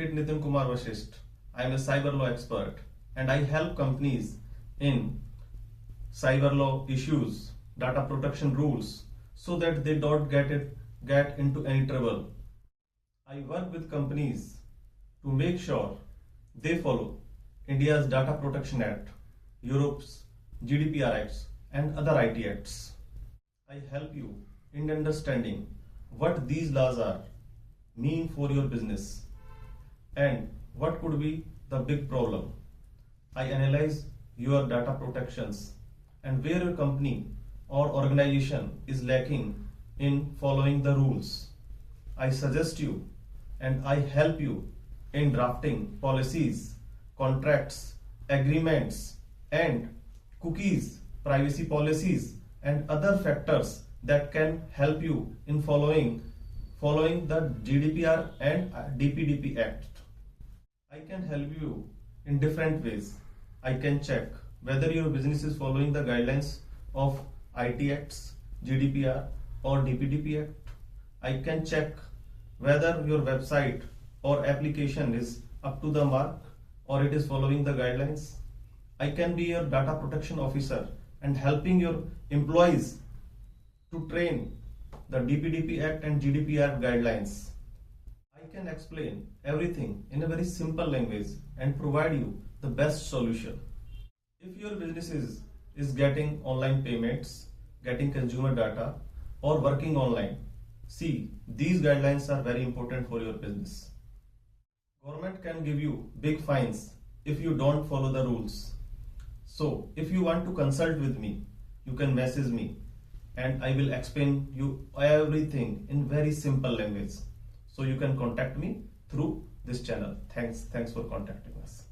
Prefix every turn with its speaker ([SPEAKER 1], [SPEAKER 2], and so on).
[SPEAKER 1] Advocate Nitin Vashista. I am a cyber law expert and I help companies in cyber law issues, data protection rules, so that they don't get into any trouble. I work with companies to make sure they follow India's Data Protection Act, Europe's GDPR Acts, and other IT Acts. I help you in understanding what these laws are, mean for your business, and what could be the big problem. I analyze your data protections and where your company or organization is lacking in following the rules. I suggest you and I help you in drafting policies, contracts, agreements, and cookies, privacy policies, and other factors that can help you in following the GDPR and DPDP Act. I can help you in different ways. I can check whether your business is following the guidelines of IT Acts, GDPR or DPDP Act. I can check whether your website or application is up to the mark or it is following the guidelines. I can be your data protection officer and helping your employees to train the DPDP Act and GDPR guidelines. I can explain everything in a very simple language and provide you the best solution. If your business is getting online payments, getting consumer data, or working online, see, these guidelines are very important for your business. Government can give you big fines if you don't follow the rules. So, if you want to consult with me, you can message me and I will explain you everything in very simple language. So you can contact me through this channel. Thanks for contacting us.